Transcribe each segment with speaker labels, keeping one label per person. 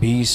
Speaker 1: 20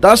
Speaker 1: 10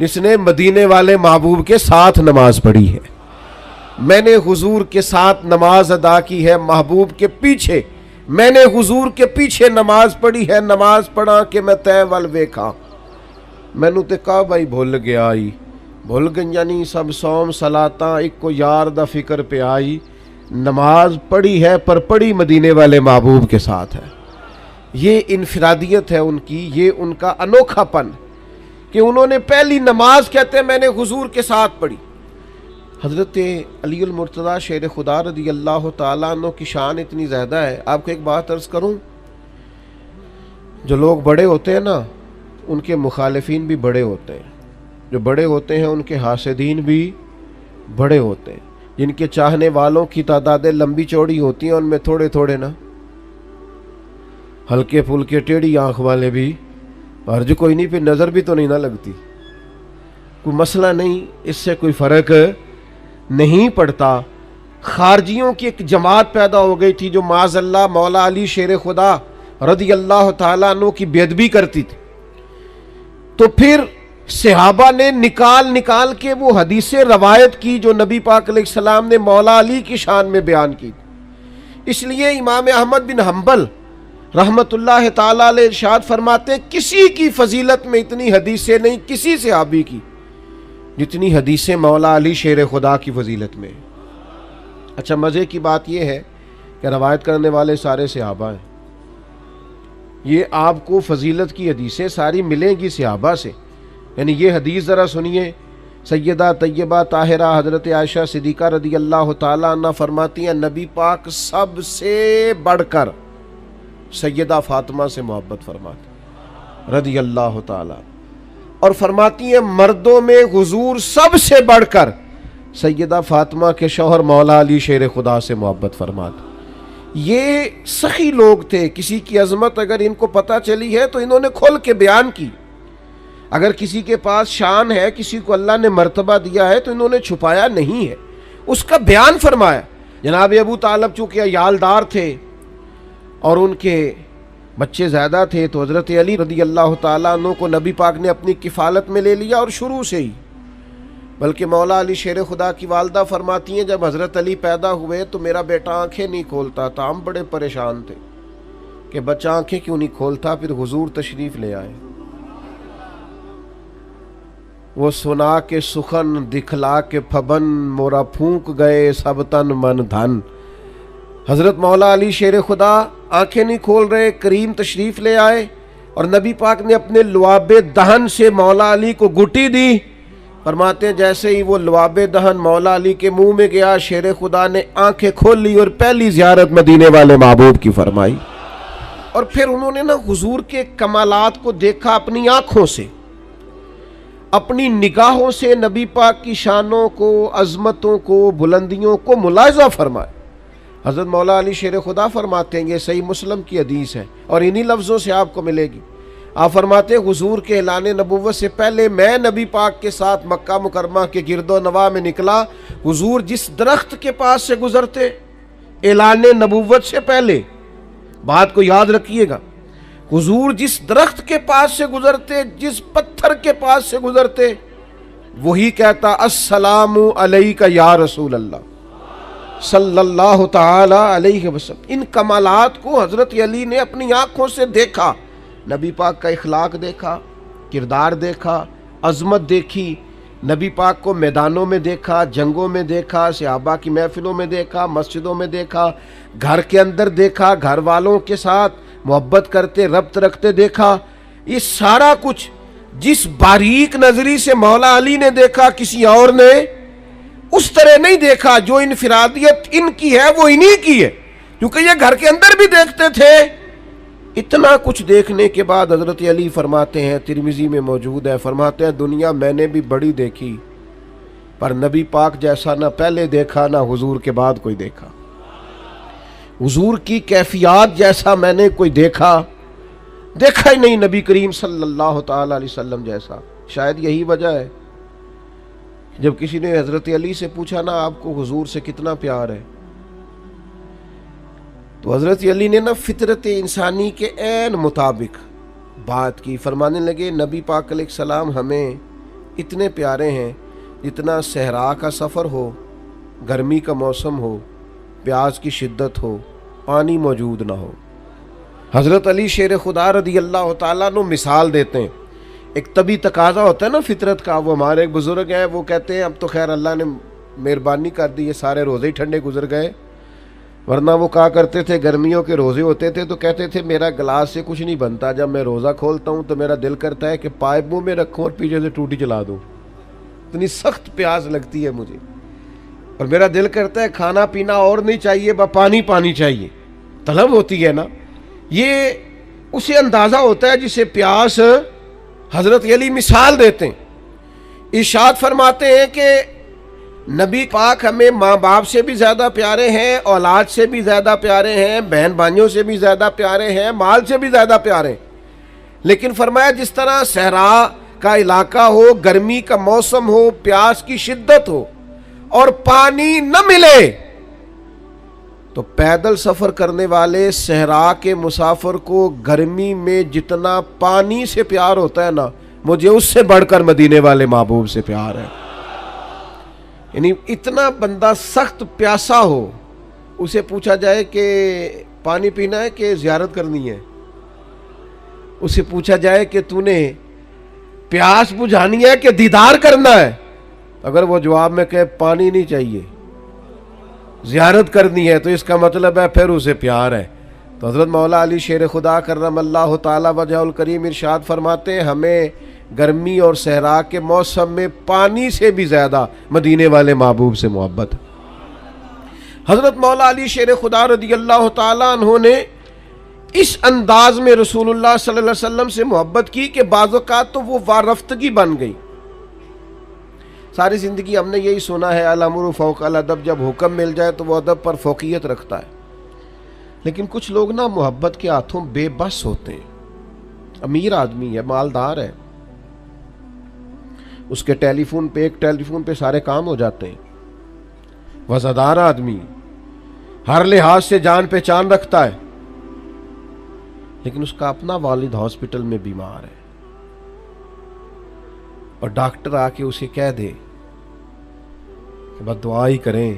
Speaker 1: جس نے مدینے والے محبوب کے ساتھ نماز پڑھی ہے. میں نے حضور کے ساتھ نماز ادا کی ہے محبوب کے پیچھے. میں نے حضور کے پیچھے نماز پڑھی ہے. نماز پڑھا کہ میں تے ول ویکھا. مینوں تے کہا بھائی بھول گیا آئی بھول گئیاں نہیں سب سوم صلاتاں ایک کو یار دا فکر پہ آئی. نماز پڑھی ہے پر پڑھی مدینے والے محبوب کے ساتھ ہے. یہ انفرادیت ہے ان کی, یہ ان کا انوکھا پن کہ انہوں نے پہلی نماز کہتے ہیں میں نے حضور کے ساتھ پڑھی. حضرت علی المرتضیٰ شیر خدا رضی اللہ تعالیٰ عنہ کی شان اتنی زیادہ ہے. آپ کو ایک بات عرض کروں, جو لوگ بڑے ہوتے ہیں نا ان کے مخالفین بھی بڑے ہوتے ہیں, جو بڑے ہوتے ہیں ان کے حاسدین بھی بڑے ہوتے ہیں, جن کے چاہنے والوں کی تعدادیں لمبی چوڑی ہوتی ہیں ان میں تھوڑے تھوڑے نا ہلکے پھلکے ٹیڑھی آنکھ والے بھی, حرج کوئی نہیں, پھر نظر بھی تو نہیں نہ لگتی, کوئی مسئلہ نہیں, اس سے کوئی فرق نہیں پڑتا. خارجیوں کی ایک جماعت پیدا ہو گئی تھی جو معاذ اللہ مولا علی شیر خدا رضی اللہ تعالیٰ عنہ کی بے ادبی کرتی تھی. تو پھر صحابہ نے نکال کے وہ حدیثیں روایت کی جو نبی پاک علیہ السلام نے مولا علی کی شان میں بیان کی. اس لیے امام احمد بن حنبل رحمت اللہ تعالیٰ علیہ ارشاد فرماتے ہیں کسی کی فضیلت میں اتنی حدیثیں نہیں کسی صحابی کی جتنی حدیثیں مولا علی شیر خدا کی فضیلت میں. اچھا مزے کی بات یہ ہے کہ روایت کرنے والے سارے صحابہ ہیں. یہ آپ کو فضیلت کی حدیثیں ساری ملیں گی صحابہ سے. یعنی یہ حدیث ذرا سنیے, سیدہ طیبہ طاہرہ حضرت عائشہ صدیقہ رضی اللہ تعالیٰ عنہ فرماتی ہیں نبی پاک سب سے بڑھ کر سیدہ فاطمہ سے محبت فرماتے رضی اللہ تعالیٰ, اور فرماتی ہیں مردوں میں حضور سب سے بڑھ کر سیدہ فاطمہ کے شوہر مولا علی شیر خدا سے محبت فرماتے. یہ سخی لوگ تھے, کسی کی عظمت اگر ان کو پتہ چلی ہے تو انہوں نے کھول کے بیان کی. اگر کسی کے پاس شان ہے, کسی کو اللہ نے مرتبہ دیا ہے تو انہوں نے چھپایا نہیں ہے, اس کا بیان فرمایا. جناب ابو طالب چونکہ عیالدار تھے اور ان کے بچے زیادہ تھے تو حضرت علی رضی اللہ تعالیٰ عنہ کو نبی پاک نے اپنی کفالت میں لے لیا, اور شروع سے ہی. بلکہ مولا علی شیر خدا کی والدہ فرماتی ہیں جب حضرت علی پیدا ہوئے تو میرا بیٹا آنکھیں نہیں کھولتا تھا, ہم بڑے پریشان تھے کہ بچہ آنکھیں کیوں نہیں کھولتا. پھر حضور تشریف لے آئے, وہ سنا کے سخن دکھلا کے پھبن مورا پھونک گئے سب تن من دھن. حضرت مولا علی شیر خدا آنکھیں نہیں کھول رہے, کریم تشریف لے آئے اور نبی پاک نے اپنے لعاب دہن سے مولا علی کو گھٹی دی. فرماتے ہیں جیسے ہی وہ لعاب دہن مولا علی کے منہ میں گیا شیر خدا نے آنکھیں کھول لی اور پہلی زیارت مدینے والے محبوب کی فرمائی. اور پھر انہوں نے نا حضور کے کمالات کو دیکھا اپنی آنکھوں سے, اپنی نگاہوں سے نبی پاک کی شانوں کو, عظمتوں کو, بلندیوں کو ملاحظہ فرمایا. حضرت مولا علی شیر خدا فرماتے ہیں یہ صحیح مسلم کی حدیث ہے اور انہی لفظوں سے آپ کو ملے گی. آپ فرماتے ہیں حضور کے اعلان نبوت سے پہلے میں نبی پاک کے ساتھ مکہ مکرمہ کے گرد و نواح میں نکلا. حضور جس درخت کے پاس سے گزرتے اعلان نبوت سے پہلے, بات کو یاد رکھیے گا, حضور جس درخت کے پاس سے گزرتے, جس پتھر کے پاس سے گزرتے, وہی کہتا السلام علیک یا رسول اللہ صلی اللہ تعالی علیہ وسلم. ان کمالات کو حضرت علی نے اپنی آنکھوں سے دیکھا, نبی پاک کا اخلاق دیکھا, کردار دیکھا, عظمت دیکھی. نبی پاک کو میدانوں میں دیکھا, جنگوں میں دیکھا, صحابہ کی محفلوں میں دیکھا, مسجدوں میں دیکھا, گھر کے اندر دیکھا, گھر والوں کے ساتھ محبت کرتے ربط رکھتے دیکھا. یہ سارا کچھ جس باریک نظری سے مولا علی نے دیکھا کسی اور نے اس طرح نہیں دیکھا. جو انفرادیت ان کی ہے وہ انہی کی ہے, کیونکہ یہ گھر کے اندر بھی دیکھتے تھے. اتنا کچھ دیکھنے کے بعد حضرت علی فرماتے ہیں, ترمذی میں موجود ہے, فرماتے ہیں دنیا میں نے بھی بڑی دیکھی پر نبی پاک جیسا نہ پہلے دیکھا نہ حضور کے بعد کوئی دیکھا. حضور کی کیفیات جیسا میں نے کوئی دیکھا ہی نہیں نبی کریم صلی اللہ تعالی علیہ وسلم جیسا. شاید یہی وجہ ہے جب کسی نے حضرت علی سے پوچھا نا آپ کو حضور سے کتنا پیار ہے, تو حضرت علی نے نا فطرت انسانی کے عین مطابق بات کی. فرمانے لگے نبی پاک علیہ السلام ہمیں اتنے پیارے ہیں جتنا صحرا کا سفر ہو، گرمی کا موسم ہو، پیاس کی شدت ہو، پانی موجود نہ ہو۔ حضرت علی شیر خدا رضی اللہ تعالیٰ عنہ مثال دیتے ہیں۔ ایک طبی تقاضا ہوتا ہے نا فطرت کا، وہ ہمارے ایک بزرگ ہیں، وہ کہتے ہیں اب تو خیر اللہ نے مہربانی کر دی، یہ سارے روزے ہی ٹھنڈے گزر گئے، ورنہ وہ کہا کرتے تھے گرمیوں کے روزے ہوتے تھے تو کہتے تھے میرا گلاس سے کچھ نہیں بنتا، جب میں روزہ کھولتا ہوں تو میرا دل کرتا ہے کہ پائپ منہ میں رکھوں اور پیچھے سے ٹوٹی چلا دوں، اتنی سخت پیاس لگتی ہے مجھے، اور میرا دل کرتا ہے کھانا پینا اور نہیں چاہیے، بس پانی پانی چاہیے، طلب ہوتی ہے نا۔ یہ اسے اندازہ ہوتا ہے جسے پیاس حضرت علی مثال دیتے ہیں، ارشاد فرماتے ہیں کہ نبی پاک ہمیں ماں باپ سے بھی زیادہ پیارے ہیں، اولاد سے بھی زیادہ پیارے ہیں، بہن بھائیوں سے بھی زیادہ پیارے ہیں، مال سے بھی زیادہ پیارے ہیں، لیکن فرمایا جس طرح صحرا کا علاقہ ہو، گرمی کا موسم ہو، پیاس کی شدت ہو اور پانی نہ ملے تو پیدل سفر کرنے والے صحرا کے مسافر کو گرمی میں جتنا پانی سے پیار ہوتا ہے نا، مجھے اس سے بڑھ کر مدینے والے محبوب سے پیار ہے۔ یعنی اتنا بندہ سخت پیاسا ہو، اسے پوچھا جائے کہ پانی پینا ہے کہ زیارت کرنی ہے، اسے پوچھا جائے کہ تو نے پیاس بجھانی ہے کہ دیدار کرنا ہے، اگر وہ جواب میں کہے پانی نہیں چاہیے زیارت کرنی ہے تو اس کا مطلب ہے پھر اسے پیار ہے۔ تو حضرت مولا علی شیر خدا کرم اللہ تعالی وجہ الکریم ارشاد فرماتے ہیں ہمیں گرمی اور صحرا کے موسم میں پانی سے بھی زیادہ مدینے والے محبوب سے محبت۔ حضرت مولا علی شیر خدا رضی اللہ تعالیٰ عنہ نے اس انداز میں رسول اللہ صلی اللہ علیہ وسلم سے محبت کی کہ بعض اوقات تو وہ وارفتگی بن گئی۔ ساری زندگی ہم نے یہی سنا ہے الامر فوق الادب، جب حکم مل جائے تو وہ ادب پر فوقیت رکھتا ہے، لیکن کچھ لوگ نا محبت کے ہاتھوں بے بس ہوتے ہیں۔ امیر آدمی ہے، مالدار ہے، اس کے ایک ٹیلی فون پہ سارے کام ہو جاتے ہیں، وزادار آدمی، ہر لحاظ سے جان پہچان رکھتا ہے، لیکن اس کا اپنا والد ہاسپٹل میں بیمار ہے اور ڈاکٹر آ کے اسے کہہ دے کہ بس دعا ہی کریں،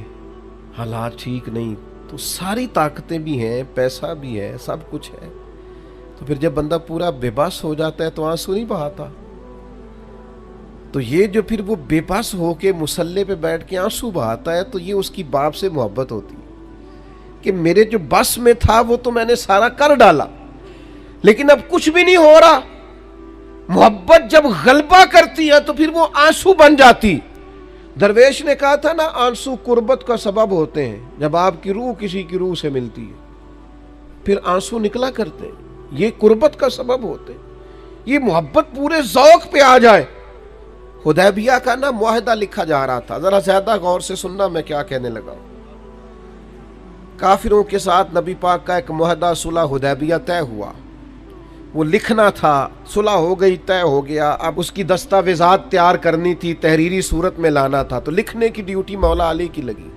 Speaker 1: حالات ٹھیک نہیں، تو ساری طاقتیں بھی ہیں، پیسہ بھی ہے، سب کچھ ہے، تو پھر جب بندہ پورا بے بس ہو جاتا ہے تو آنسو نہیں بہاتا۔ تو یہ جو پھر وہ بے بس ہو کے مصلے پہ بیٹھ کے آنسو بہاتا ہے تو یہ اس کی باپ سے محبت ہوتی ہے کہ میرے جو بس میں تھا وہ تو میں نے سارا کر ڈالا، لیکن اب کچھ بھی نہیں ہو رہا۔ محبت جب غلبہ کرتی ہے تو پھر وہ آنسو بن جاتی۔ درویش نے کہا تھا نا آنسو قربت کا سبب ہوتے ہیں، جب آپ کی روح کسی کی روح سے ملتی ہے پھر آنسو نکلا کرتے ہیں، یہ قربت کا سبب ہوتے ہیں۔ یہ محبت پورے ذوق پہ آ جائے۔ حدیبیہ کا نا معاہدہ لکھا جا رہا تھا، ذرا زیادہ غور سے سننا میں کیا کہنے لگا ہوں۔ کافروں کے ساتھ نبی پاک کا ایک معاہدہ صلح حدیبیہ طے ہوا، وہ لکھنا تھا، صلح ہو گئی، طے ہو گیا، اب اس کی دستاویزات تیار کرنی تھی، تحریری صورت میں لانا تھا، تو لکھنے کی ڈیوٹی مولا علی کی لگی۔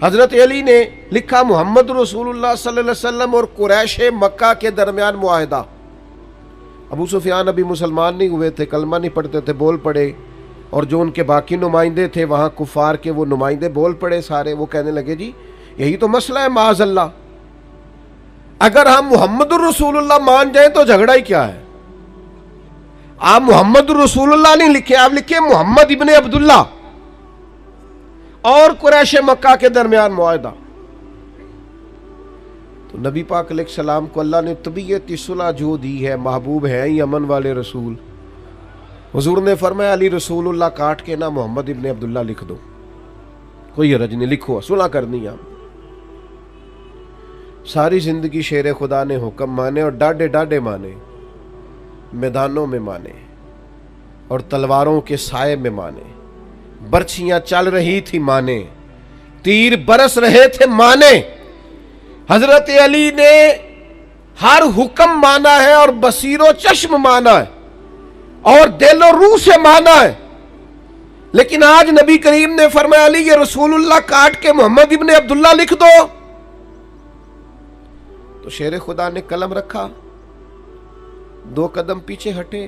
Speaker 1: حضرت علی نے لکھا محمد رسول اللہ صلی اللہ علیہ وسلم اور قریش مکہ کے درمیان معاہدہ۔ ابو سفیان ابھی مسلمان نہیں ہوئے تھے، کلمہ نہیں پڑھتے تھے، بول پڑے، اور جو ان کے باقی نمائندے تھے وہاں کفار کے، وہ نمائندے بول پڑے سارے، وہ کہنے لگے جی یہی تو مسئلہ ہے معاذ اللہ، اگر ہم محمد الرسول اللہ مان جائیں تو جھگڑا ہی کیا ہے؟ آپ محمد الرسول اللہ نہیں لکھے، آپ لکھے محمد ابن عبداللہ اور قریش مکہ کے درمیان معاہدہ۔ تو نبی پاک علیہ السلام کو اللہ نے طبیعت صلح جو دی ہے، محبوب ہے ہی امن والے رسول، حضور نے فرمایا علی رسول اللہ کاٹ کے نا محمد ابن عبداللہ لکھ دو، کوئی حرج نہیں، لکھو، صلح کرنی ہے۔ ساری زندگی شیر خدا نے حکم مانے اور ڈاڈے ڈاڈے مانے، میدانوں میں مانے اور تلواروں کے سائے میں مانے، برچھیاں چل رہی تھی مانے، تیر برس رہے تھے مانے۔ حضرت علی نے ہر حکم مانا ہے اور بصیر و چشم مانا ہے اور دل و روح سے مانا ہے، لیکن آج نبی کریم نے فرمایا علی یہ رسول اللہ کاٹ کے محمد ابن عبداللہ لکھ دو، تو شیر خدا نے قلم رکھا، 2 قدم پیچھے ہٹے،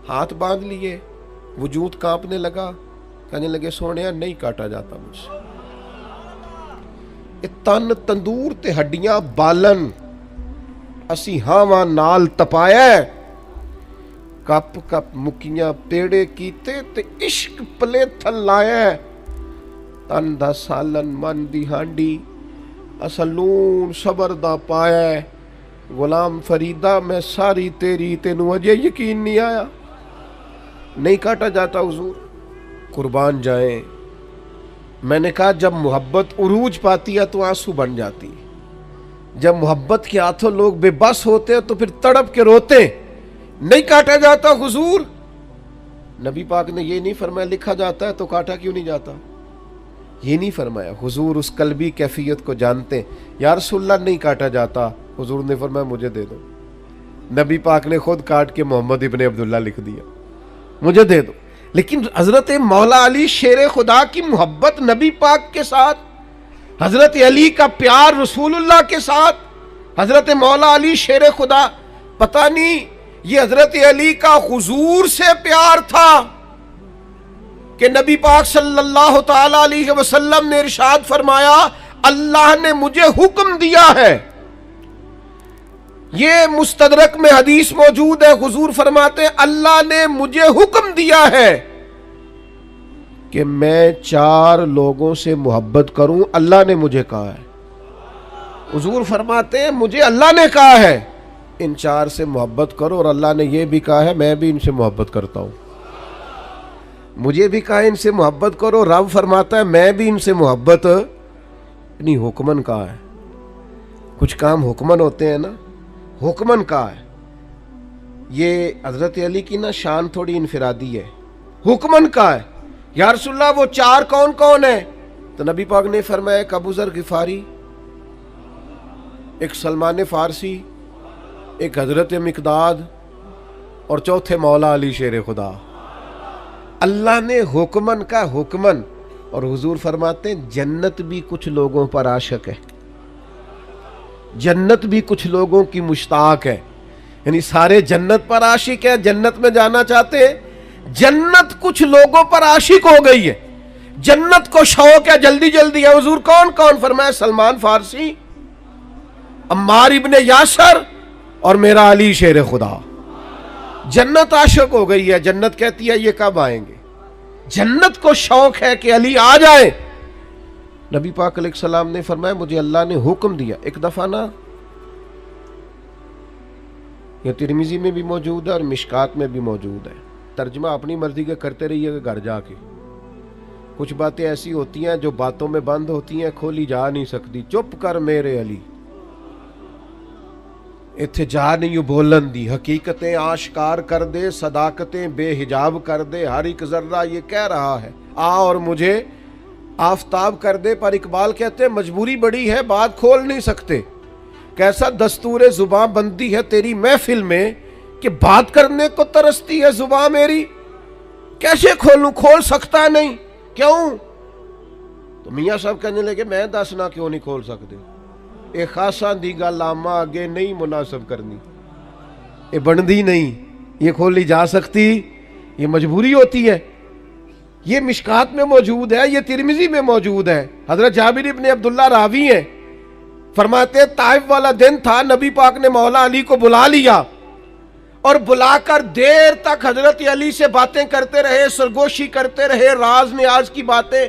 Speaker 1: ہاتھ باندھ لیے، وجود کانپنے لگا، کہنے لگے سونے نہیں کاٹا جاتا مجھ سے، تن تندور تے ہڈیاں بالن، اسی ہاواں نال تپایا، کپ کپ مکیاں پیڑے کیتے تے عشق پلے تھل لایا، تن دا سالن من دی ہانڈی، اسلون صبر دا پایا، غلام فریدہ میں ساری تیری، تینوں اجے یقین نہیں آیا، نہیں کاٹا جاتا حضور، قربان جائیں۔ میں نے کہا جب محبت عروج پاتی ہے تو آنسو بن جاتی، جب محبت کے ہاتھوں لوگ بے بس ہوتے ہیں تو پھر تڑپ کے روتے، نہیں کاٹا جاتا حضور۔ نبی پاک نے یہ نہیں فرمایا لکھا جاتا ہے تو کاٹا کیوں نہیں جاتا، یہ نہیں فرمایا، حضور اس قلبی کیفیت کو جانتے، یا رسول اللہ نہیں کاٹا جاتا، حضور نے فرمایا مجھے دے دو، نبی پاک نے خود کاٹ کے محمد ابن عبداللہ لکھ دیا، مجھے دے دو۔ لیکن حضرت مولا علی شیر خدا کی محبت نبی پاک کے ساتھ، حضرت علی کا پیار رسول اللہ کے ساتھ، حضرت مولا علی شیر خدا، پتہ نہیں یہ حضرت علی کا حضور سے پیار تھا کہ نبی پاک صلی اللہ تعالی علیہ وسلم نے ارشاد فرمایا اللہ نے مجھے حکم دیا ہے، یہ مستدرک میں حدیث موجود ہے، حضور فرماتے ہیں اللہ نے مجھے حکم دیا ہے کہ میں 4 لوگوں سے محبت کروں، اللہ نے مجھے کہا ہے، حضور فرماتے ہیں مجھے اللہ نے کہا ہے ان 4 سے محبت کرو، اور اللہ نے یہ بھی کہا ہے میں بھی ان سے محبت کرتا ہوں، مجھے بھی کہا ہے ان سے محبت کرو، رب فرماتا ہے میں بھی ان سے محبت، نہیں حکمن کہا ہے، کچھ کام حکمن ہوتے ہیں نا، حکمن کہا ہے، یہ حضرت علی کی نا شان تھوڑی انفرادی ہے، حکمن کہا ہے، یا رسول اللہ وہ 4 کون کون ہیں؟ تو نبی پاک نے فرمایا ایک ابو ذر غفاری، ایک سلمان فارسی، ایک حضرت مقداد، اور چوتھے مولا علی شیر خدا۔ اللہ نے حکمن کا حکمن، اور حضور فرماتے ہیں جنت بھی کچھ لوگوں پر عاشق ہے، جنت بھی کچھ لوگوں کی مشتاق ہے، یعنی سارے جنت پر عاشق ہے، جنت میں جانا چاہتے ہیں، جنت کچھ لوگوں پر عاشق ہو گئی ہے، جنت کو شوق ہے جلدی جلدی ہے۔ حضور کون کون؟ فرمایا سلمان فارسی، عمار ابن یاسر، اور میرا علی شیر خدا، جنت عاشق ہو گئی ہے، جنت کہتی ہے یہ کب آئیں گے، جنت کو شوق ہے کہ علی آ جائیں۔ نبی پاک علیہ السلام نے فرمایا مجھے اللہ نے حکم دیا، ایک دفعہ نا یہ ترمذی میں بھی موجود ہے اور مشکات میں بھی موجود ہے، ترجمہ اپنی مرضی کے کرتے رہیے گا گھر جا کے، کچھ باتیں ایسی ہوتی ہیں جو باتوں میں بند ہوتی ہیں، کھولی جا نہیں سکتی، چپ کر میرے علی، اتھے جا نہیں بولن دی، حقیقتیں آشکار کر دے، صداقتیں بے حجاب کر دے، ہر ایک ذرہ یہ کہہ رہا ہے آ اور مجھے آفتاب کر دے، پر اقبال کہتے ہیں مجبوری بڑی ہے بات کھول نہیں سکتے، کیسا دستور زباں بندی ہے تیری محفل میں کہ بات کرنے کو ترستی ہے زباں میری، کیسے کھولوں، کھول سکتا نہیں، کیوں؟ تو میاں صاحب کہنے لگے میں دسنا کیوں نہیں کھول سکتے، اے خاصا دی گل آما آگے نہیں مناسب کرنی، اے بندی نہیں، یہ کھولی جا سکتی، یہ مجبوری ہوتی ہے، یہ مشکات میں موجود ہے، یہ ترمذی میں موجود ہے، حضرت جابر ابن عبداللہ راوی ہیں، فرماتے ہیں طائف والا دن تھا، نبی پاک نے مولا علی کو بلا لیا اور بلا کر دیر تک حضرت علی سے باتیں کرتے رہے، سرگوشی کرتے رہے، راز نیاز کی باتیں،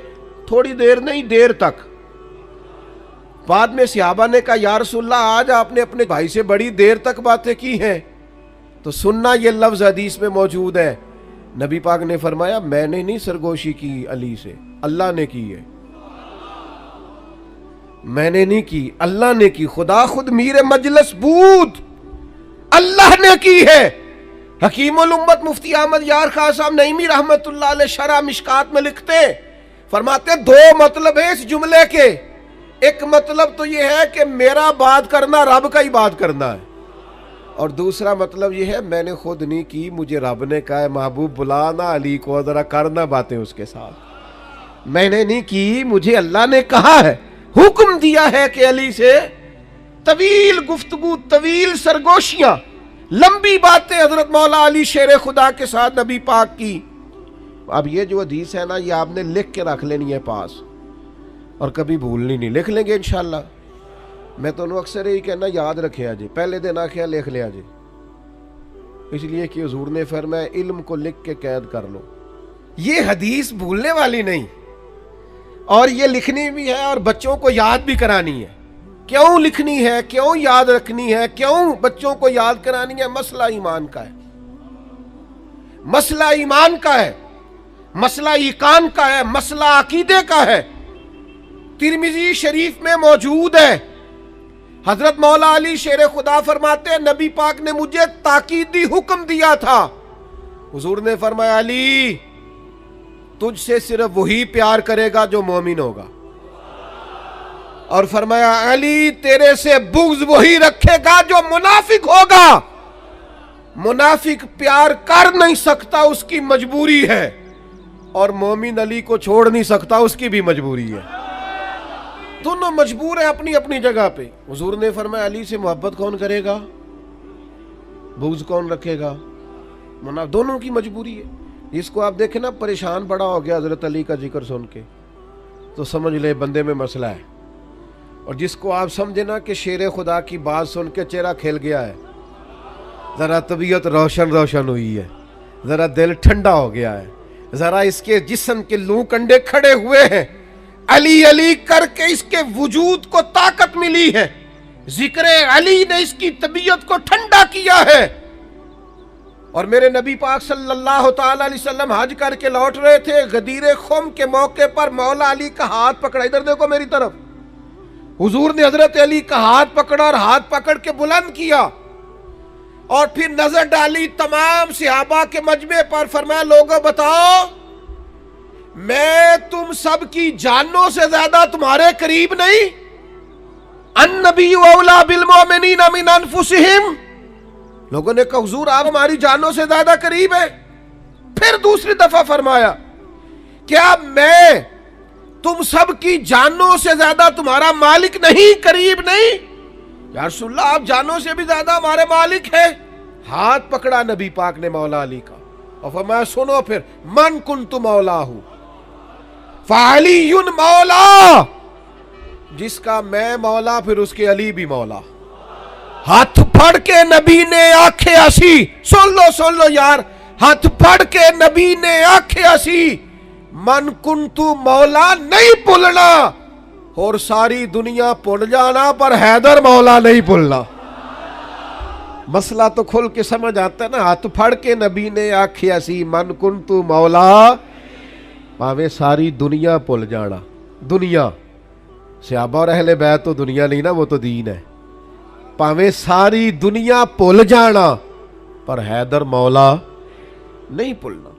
Speaker 1: تھوڑی دیر نہیں دیر تک۔ بعد میں صحابہ نے کہا یا رسول اللہ آج آپ نے اپنے بھائی سے بڑی دیر تک باتیں کی ہیں، تو سننا یہ لفظ حدیث میں موجود ہے، نبی پاک نے فرمایا میں نے نہیں سرگوشی کی علی سے، اللہ نے کی ہے، میں نے نہیں کی، اللہ نے کی، خدا خود میر مجلس بود، اللہ نے کی ہے۔ حکیم الامت مفتی احمد یار خان صاحب نعیمی رحمت اللہ علیہ شرح مشکات میں لکھتے، فرماتے 2 مطلب ہیں اس جملے کے، ایک مطلب تو یہ ہے کہ میرا بات کرنا رب کا ہی بات کرنا ہے، اور دوسرا مطلب یہ ہے میں نے خود نہیں کی، مجھے رب نے کہا ہے محبوب بلانا علی کو، ذرا کرنا باتیں اس کے ساتھ، میں نے نہیں کی، مجھے اللہ نے کہا ہے، حکم دیا ہے کہ علی سے طویل گفتگو، طویل سرگوشیاں، لمبی باتیں حضرت مولا علی شیر خدا کے ساتھ نبی پاک کی، اب یہ جو حدیث ہے نا یہ آپ نے لکھ کے رکھ لینی ہے پاس اور کبھی بھولنی نہیں. لکھ لیں گے انشاءاللہ. میں تو اکثر یہی کہنا یاد رکھے جی, پہلے دن آخیا لکھ لیا جی, اس لیے کہ حضور نے فرمایا علم کو لکھ کے قید کر لو. یہ حدیث بھولنے والی نہیں, اور یہ لکھنی بھی ہے اور بچوں کو یاد بھی کرانی ہے. کیوں لکھنی ہے, کیوں یاد رکھنی ہے, کیوں بچوں کو یاد کرانی ہے؟ مسئلہ ایمان کا ہے, مسئلہ ایمان کا ہے, مسئلہ ایقان کا ہے, مسئلہ عقیدے کا ہے. ترمذی شریف میں موجود ہے. حضرت مولا علی شیر خدا فرماتے ہیں نبی پاک نے مجھے تاکیدی حکم دیا تھا. حضور نے فرمایا علی تجھ سے صرف وہی پیار کرے گا جو مومن ہوگا, اور فرمایا علی تیرے سے بغض وہی رکھے گا جو منافق ہوگا. منافق پیار کر نہیں سکتا, اس کی مجبوری ہے, اور مومن علی کو چھوڑ نہیں سکتا, اس کی بھی مجبوری ہے. دونوں مجبور ہیں اپنی اپنی جگہ پہ. حضور نے فرمایا علی سے محبت کون کرے گا, بغض کون رکھے گا؟ دونوں کی مجبوری ہے. اس کو آپ دیکھیں نا پریشان بڑا ہو گیا حضرت علی کا ذکر سن کے, تو سمجھ لے بندے میں مسئلہ ہے. اور جس کو آپ سمجھے نا کہ شیر خدا کی بات سن کے چہرہ کھل گیا ہے, ذرا طبیعت روشن روشن ہوئی ہے, ذرا دل ٹھنڈا ہو گیا ہے, ذرا اس کے جسم کے لوں کنڈے کھڑے ہوئے ہیں, علی علی کر کے اس کے وجود کو طاقت ملی ہے, ذکر علی نے اس کی طبیعت کو ٹھنڈا کیا ہے. اور میرے نبی پاک صلی اللہ تعالی علیہ وسلم حج کر کے لوٹ رہے تھے, غدیر خم کے موقع پر مولا علی کا ہاتھ پکڑا. ادھر دیکھو میری طرف. حضور نے حضرت علی کا ہاتھ پکڑا اور ہاتھ پکڑ کے بلند کیا, اور پھر نظر ڈالی تمام صحابہ کے مجمع پر. فرمایا لوگوں بتاؤ میں تم سب کی جانوں سے زیادہ تمہارے قریب نہیں؟ النبی اولی بالمؤمنین من انفسہم. لوگوں نے کہا حضور آپ ہماری جانوں سے زیادہ قریب ہیں. پھر دوسری دفعہ فرمایا کیا میں تم سب کی جانوں سے زیادہ تمہارا مالک نہیں, قریب نہیں؟ یا رسول اللہ آپ جانوں سے بھی زیادہ ہمارے مالک ہیں. ہاتھ پکڑا نبی پاک نے مولا علی کا اور فرمایا سنو پھر, من کنت مولا ہوں فعلی مولا, جس کا میں مولا پھر اس کے علی بھی مولا. ہاتھ پھڑ کے نبی نے آنکھیں ہنسی. سن لو یار, ہاتھ پھڑ کے نبی نے آنکھیں ہنسی. من کنتو مولا نہیں بھولنا, اور ساری دنیا بھول جانا, پر حیدر مولا نہیں بھولنا. مسئلہ تو کھل کے سمجھ آتا ہے نا. ہاتھ پھڑ کے نبی نے آنکھیں ہنسی, من کنتو مولا, پاوے ساری دنیا بھول جانا. دنیا صحابہ اور اہل بیت تو دنیا نہیں نا, وہ تو دین ہے. پاوے ساری دنیا بھول جانا, پر حیدر مولا نہیں بھولنا.